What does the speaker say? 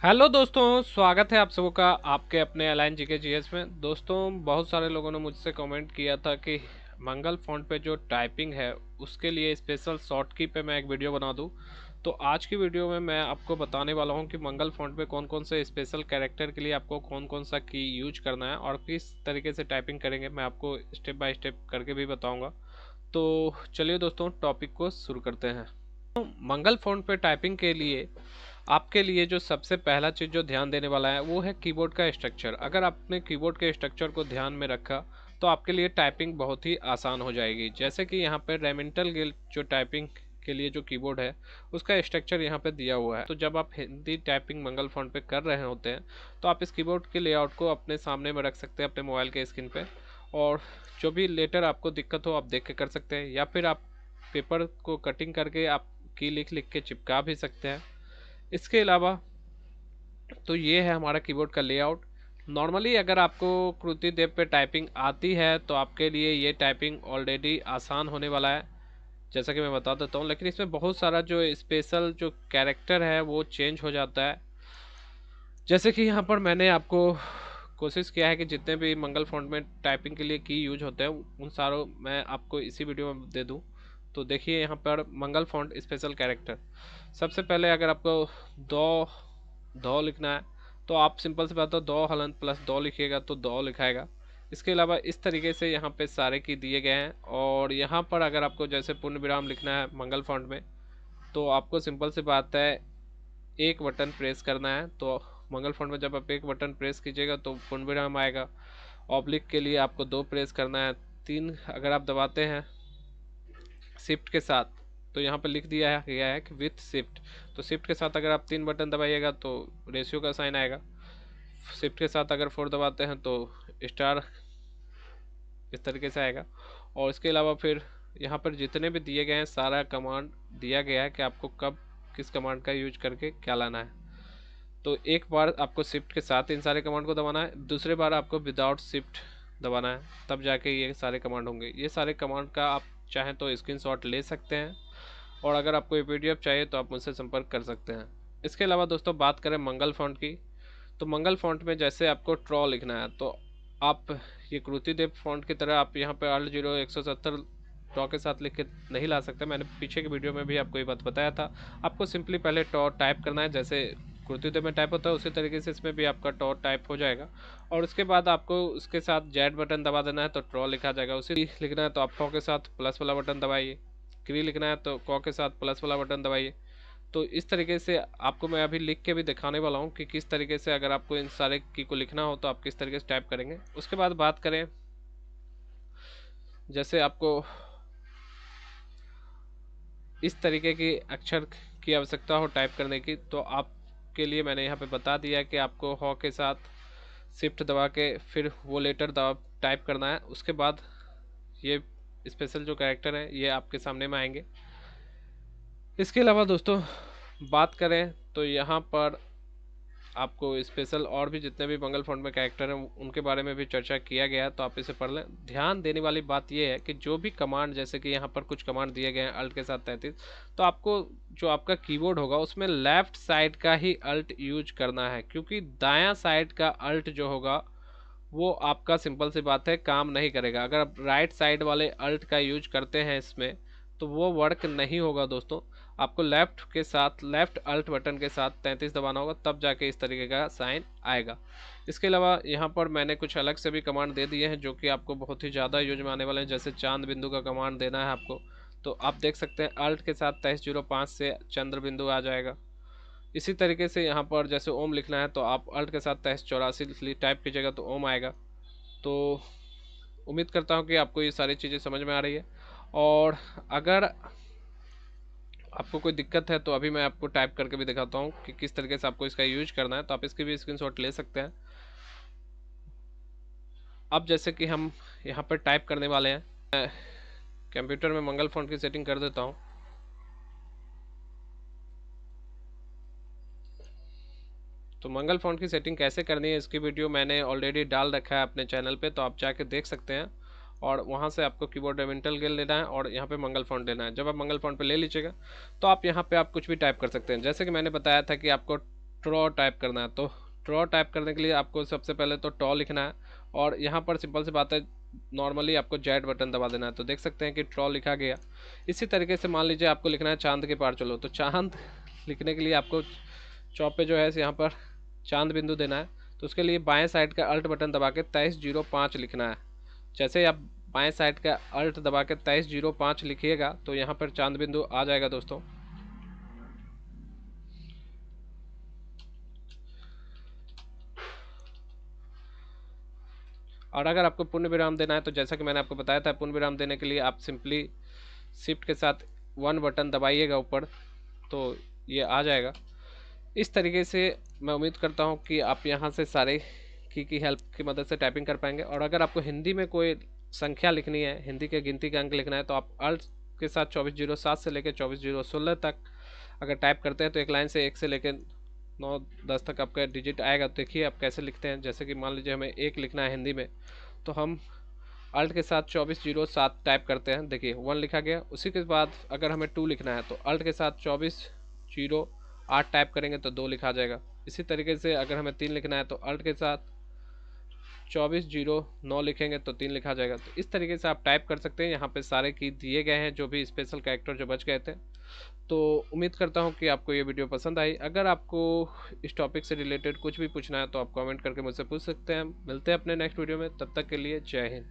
Hello दोस्तों, स्वागत है आप सबों का आपके अपने अलाइन जीके जीएस में। दोस्तों, बहुत सारे लोगों ने मुझसे कमेंट किया था कि मंगल फ़ॉन्ट पे जो टाइपिंग है उसके लिए स्पेशल शॉर्ट की पे मैं एक वीडियो बना दूं। तो आज की वीडियो में मैं आपको बताने वाला हूं कि मंगल फ़ॉन्ट पे कौन कौन से स्पेशल कैरेक्टर के लिए आपको कौन कौन सा की यूज करना है और किस तरीके से टाइपिंग करेंगे, मैं आपको स्टेप बाय स्टेप करके भी बताऊँगा। तो चलिए दोस्तों, टॉपिक को शुरू करते हैं। मंगल फ़ॉन्ट पे टाइपिंग के लिए आपके लिए जो सबसे पहला चीज़ जो ध्यान देने वाला है वो है कीबोर्ड का स्ट्रक्चर। अगर आपने कीबोर्ड के स्ट्रक्चर को ध्यान में रखा तो आपके लिए टाइपिंग बहुत ही आसान हो जाएगी। जैसे कि यहाँ पे रेमिंटल गिल्ड जो टाइपिंग के लिए जो कीबोर्ड है उसका स्ट्रक्चर यहाँ पे दिया हुआ है। तो जब आप हिंदी टाइपिंग मंगल फ़ॉन्ट पे कर रहे होते हैं तो आप इस कीबोर्ड के लेआउट को अपने सामने में रख सकते हैं अपने मोबाइल के स्क्रीन पे, और जो भी लेटर आपको दिक्कत हो आप देख के कर सकते हैं, या फिर आप पेपर को कटिंग करके आप की लिख लिख के चिपका भी सकते हैं। इसके अलावा तो ये है हमारा कीबोर्ड का लेआउट। नॉर्मली अगर आपको कृति देव पे टाइपिंग आती है तो आपके लिए ये टाइपिंग ऑलरेडी आसान होने वाला है, जैसा कि मैं बता देता हूँ। लेकिन इसमें बहुत सारा जो स्पेशल जो कैरेक्टर है वो चेंज हो जाता है। जैसे कि यहाँ पर मैंने आपको कोशिश किया है कि जितने भी मंगल फ़ॉन्ट में टाइपिंग के लिए की यूज होते हैं उन सारों मैं आपको इसी वीडियो में दे दूँ। तो देखिए यहाँ पर मंगल फ़ॉन्ट स्पेशल कैरेक्टर। सबसे पहले अगर आपको दो दो लिखना है तो आप सिंपल सी बात है दो हलन प्लस दो लिखिएगा तो दो लिखाएगा। इसके अलावा इस तरीके से यहाँ पे सारे की दिए गए हैं। और यहाँ पर अगर आपको जैसे पूर्ण विराम लिखना है मंगल फ़ॉन्ट में तो आपको सिंपल सी बात है एक बटन प्रेस करना है। तो मंगल फ़ॉन्ट में जब आप एक बटन प्रेस कीजिएगा तो पूर्ण विराम आएगा। ऑब्लिक के लिए आपको दो प्रेस करना है। तीन अगर आप दबाते हैं शिफ्ट के साथ तो यहाँ पर लिख दिया है गया है कि विथ शिफ्ट, तो शिफ्ट के साथ अगर आप तीन बटन दबाइएगा तो रेशियो का साइन आएगा। शिफ्ट के साथ अगर फोर दबाते हैं तो स्टार इस तरीके से आएगा। और इसके अलावा फिर यहाँ पर जितने भी दिए गए हैं सारा कमांड दिया गया है कि आपको कब किस कमांड का यूज करके क्या लाना है। तो एक बार आपको शिफ्ट के साथ इन सारे कमांड को दबाना है, दूसरे बार आपको विदाउट शिफ्ट दबाना है, तब जाके ये सारे कमांड होंगे। ये सारे कमांड का आप चाहें तो स्क्रीनशॉट ले सकते हैं, और अगर आपको ये पीडीएफ चाहिए तो आप मुझसे संपर्क कर सकते हैं। इसके अलावा दोस्तों बात करें मंगल फ़ॉन्ट की, तो मंगल फ़ॉन्ट में जैसे आपको ट्रॉ लिखना है तो आप ये कृतिदेव फ़ॉन्ट की तरह आप यहाँ पे अल्ट 0170 टॉ के साथ लिख के नहीं ला सकते। मैंने पीछे की वीडियो में भी आपको ये बात बताया था। आपको सिंपली पहले टॉ टाइप करना है, जैसे कृतिदेव में टाइप होता है उसी तरीके से इसमें भी आपका टॉ टाइप हो जाएगा। और उसके बाद आपको उसके साथ जेड बटन दबा देना है तो ट्रॉ लिखा जाएगा। उसी लिखना है तो आप टॉ के साथ प्लस वाला बटन दबाइए, क्री लिखना है तो कॉ के साथ प्लस वाला बटन दबाइए। तो इस तरीके से आपको मैं अभी लिख के भी दिखाने वाला हूँ कि किस तरीके से अगर आपको इन सारे की को लिखना हो तो आप किस तरीके से टाइप करेंगे। उसके बाद बात करें जैसे आपको इस तरीके की अक्षर की आवश्यकता हो टाइप करने की, तो आपके लिए मैंने यहाँ पे बता दिया कि आपको हॉ के साथ शिफ्ट दबा के फिर वो लेटर दबा टाइप करना है। उसके बाद ये स्पेशल जो कैरेक्टर हैं ये आपके सामने में आएंगे। इसके अलावा दोस्तों बात करें तो यहाँ पर आपको स्पेशल और भी जितने भी मंगल फ़ॉन्ट में कैरेक्टर हैं उनके बारे में भी चर्चा किया गया है, तो आप इसे पढ़ लें। ध्यान देने वाली बात यह है कि जो भी कमांड, जैसे कि यहाँ पर कुछ कमांड दिए गए हैं अल्ट के साथ 33, तो आपको जो आपका कीबोर्ड होगा उसमें लेफ्ट साइड का ही अल्ट यूज करना है, क्योंकि दायां साइड का अल्ट जो होगा वो आपका सिंपल सी बात है काम नहीं करेगा। अगर आप राइट साइड वाले अल्ट का यूज करते हैं इसमें तो वो वर्क नहीं होगा दोस्तों। आपको लेफ्ट के साथ लेफ्ट अल्ट बटन के साथ 33 दबाना होगा, तब जाके इस तरीके का साइन आएगा। इसके अलावा यहाँ पर मैंने कुछ अलग से भी कमांड दे दिए हैं जो कि आपको बहुत ही ज़्यादा यूज में आने वाले हैं। जैसे चांद बिंदु का कमांड देना है आपको, तो आप देख सकते हैं अल्ट के साथ 2305 से चंद्र बिंदु आ जाएगा। इसी तरीके से यहाँ पर जैसे ओम लिखना है तो आप अल्ट के साथ 2384 टाइप कीजिएगा तो ओम आएगा। तो उम्मीद करता हूँ कि आपको ये सारी चीज़ें समझ में आ रही है। और अगर आपको कोई दिक्कत है तो अभी मैं आपको टाइप करके भी दिखाता हूँ कि किस तरीके से आपको इसका यूज करना है, तो आप इसकी भी स्क्रीनशॉट ले सकते हैं। अब जैसे कि हम यहाँ पर टाइप करने वाले हैं, मैं कंप्यूटर में मंगल फ़ॉन्ट की सेटिंग कर देता हूँ। तो मंगल फ़ॉन्ट की सेटिंग कैसे करनी है इसकी वीडियो मैंने ऑलरेडी डाल रखा है अपने चैनल पे, तो आप जाके देख सकते हैं। और वहाँ से आपको कीबोर्ड रेमिंटल गिल लेना है और यहाँ पे मंगल फ़ॉन्ट लेना है। जब आप मंगल फ़ॉन्ट पे ले लीजिएगा तो आप यहाँ पे आप कुछ भी टाइप कर सकते हैं। जैसे कि मैंने बताया था कि आपको ट्रॉ टाइप करना है। तो ट्रॉ टाइप करने के लिए आपको सबसे पहले तो टॉ लिखना है, और यहाँ पर सिंपल सी बात है, नॉर्मली आपको जेड बटन दबा देना है। तो देख सकते हैं कि ट्रॉ लिखा गया। इसी तरीके से मान लीजिए आपको लिखना है चांद के पार चलो, तो चांद लिखने के लिए आपको चौ पे जो है यहाँ पर चांद बिंदु देना है। तो उसके लिए बाएं साइड का अल्ट बटन दबा के 2305 लिखना है। जैसे ही आप बाएं साइड का अल्ट दबा के 2305 लिखिएगा तो यहाँ पर चांद बिंदु आ जाएगा दोस्तों। और अगर आपको पूर्ण विराम देना है तो जैसा कि मैंने आपको बताया था, पूर्ण विराम देने के लिए आप सिंपली शिफ्ट के साथ 1 बटन दबाइएगा ऊपर, तो ये आ जाएगा। इस तरीके से मैं उम्मीद करता हूँ कि आप यहाँ से सारे की हेल्प की मदद से टाइपिंग कर पाएंगे। और अगर आपको हिंदी में कोई संख्या लिखनी है, हिंदी के गिनती का अंक लिखना है, तो आप अल्ट के साथ 2407 से लेकर 2416 तक अगर टाइप करते हैं तो एक लाइन से 1 से लेकर 9-10 तक आपका डिजिट आएगा। तो देखिए आप कैसे लिखते हैं। जैसे कि मान लीजिए हमें 1 लिखना है हिंदी में, तो हम अल्ट के साथ 2407 टाइप करते हैं, देखिए 1 लिखा गया। उसी के बाद अगर हमें 2 लिखना है तो अल्ट के साथ 2408 टाइप करेंगे तो 2 लिखा जाएगा। इसी तरीके से अगर हमें 3 लिखना है तो अल्ट के साथ 2409 लिखेंगे तो 3 लिखा जाएगा। तो इस तरीके से आप टाइप कर सकते हैं। यहाँ पे सारे की दिए गए हैं, जो भी स्पेशल कैरेक्टर जो बच गए थे। तो उम्मीद करता हूँ कि आपको ये वीडियो पसंद आई। अगर आपको इस टॉपिक से रिलेटेड कुछ भी पूछना है तो आप कमेंट करके मुझसे पूछ सकते हैं। मिलते हैं अपने नेक्स्ट वीडियो में, तब तक के लिए जय हिंद।